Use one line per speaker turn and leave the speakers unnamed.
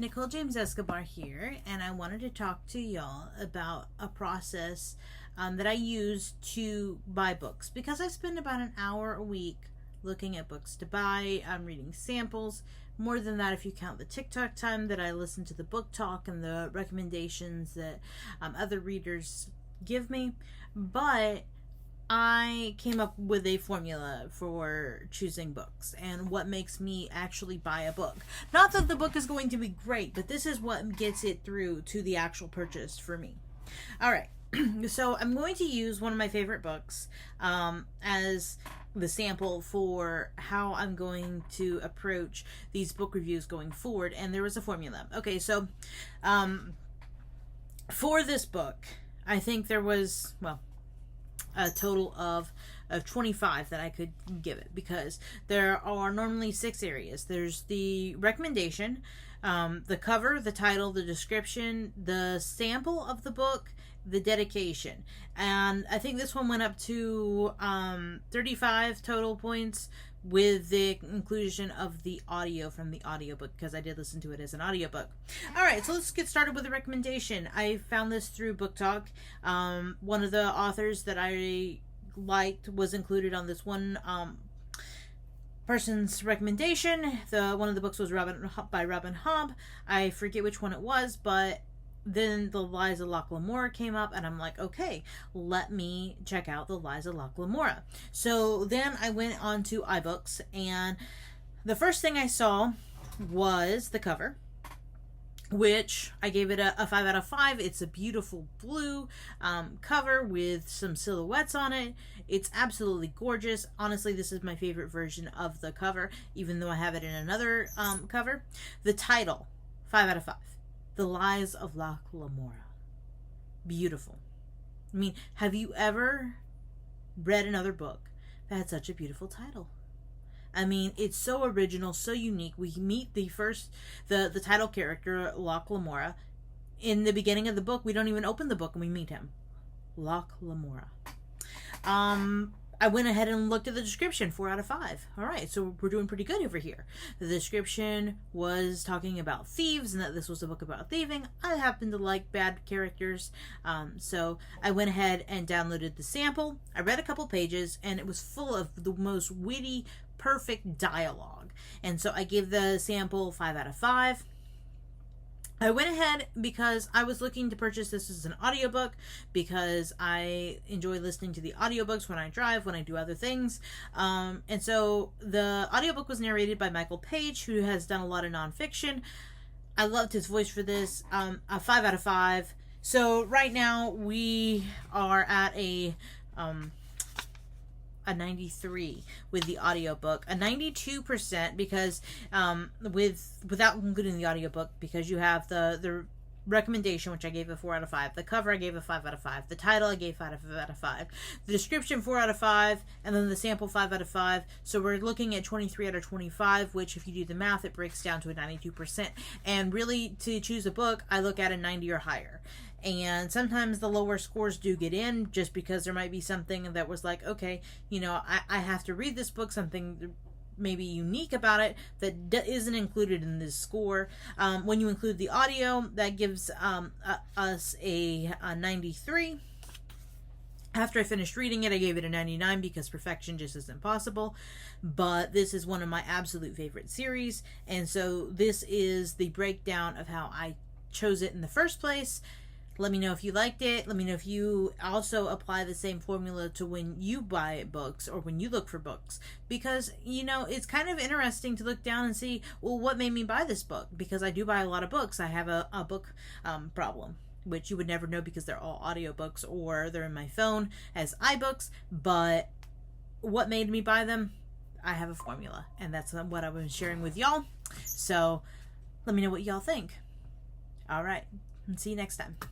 Nicole James Escobar here, and I wanted to talk to y'all about a process that I use to buy books, because I spend about an hour a week looking at books to buy. I'm reading samples, more than that if you count the TikTok time that I listen to the book talk and the recommendations that other readers give me. But I came up with a formula for choosing books and what makes me actually buy a book. Not that the book is going to be great, but this is what gets it through to the actual purchase for me. All right. So I'm going to use one of my favorite books as the sample for how I'm going to approach these book reviews going forward. And there was a formula. Okay, so for this book, I think there was, a total of 25 that I could give it, because there are normally 6 areas. There's the recommendation, the cover, the title, the description, the sample of the book, the dedication. And I think this one went up to 35 total points with the inclusion of the audio from the audiobook, because I did listen to it as an audiobook. All right, so let's get started with the recommendation. I found this through Book Talk. One of the authors that I liked was included on this one person's recommendation. One of the books was by Robin Hobb. I forget which one it was, but then the Lies of Locke Lamora came up, and I'm like, okay, let me check out the Lies of Locke Lamora. So then I went on to iBooks, and the first thing I saw was the cover, which I gave it a 5 out of 5. It's a beautiful blue cover with some silhouettes on it. It's absolutely gorgeous. Honestly, this is my favorite version of the cover, even though I have it in another cover. The title, 5 out of 5. The Lies of Locke Lamora. Beautiful. I mean, have you ever read another book that had such a beautiful title? I mean, it's so original, so unique. We meet the title character, Locke Lamora. In the beginning of the book, we don't even open the book and we meet him. Locke Lamora. I went ahead and looked at the description, 4 out of 5. All right, so we're doing pretty good over here. The description was talking about thieves and that this was a book about thieving. I happen to like bad characters, so I went ahead and downloaded the sample. I read a couple pages, and it was full of the most witty, perfect dialogue. And so I gave the sample 5 out of 5. I went ahead because I was looking to purchase this as an audiobook, because I enjoy listening to the audiobooks when I drive, when I do other things. And so the audiobook was narrated by Michael Page, who has done a lot of nonfiction. I loved his voice for this. A 5 out of 5. So right now we are at a 93 with the audiobook, a 92% because without including the audiobook, because you have the recommendation, which I gave a 4 out of 5, the cover I gave a 5 out of 5, the title I gave 5 out of 5, the description 4 out of 5, and then the sample 5 out of 5. So we're looking at 23 out of 25, which if you do the math, it breaks down to a 92%. And really, to choose a book, I look at a 90 or higher. And sometimes the lower scores do get in, just because there might be something that was like, okay, I have to read this book, something maybe unique about it that isn't included in this score. When you include the audio, that gives us a 93. After I finished reading it, I gave it a 99, because perfection just isn't possible. But this is one of my absolute favorite series, and so this is the breakdown of how I chose it in the first place. Let me know if you liked it. Let me know if you also apply the same formula to when you buy books or when you look for books. Because, it's kind of interesting to look down and see, well, what made me buy this book? Because I do buy a lot of books. I have a book problem, which you would never know because they're all audiobooks or they're in my phone as iBooks. But what made me buy them? I have a formula, and that's what I've been sharing with y'all. So let me know what y'all think. All right, and see you next time.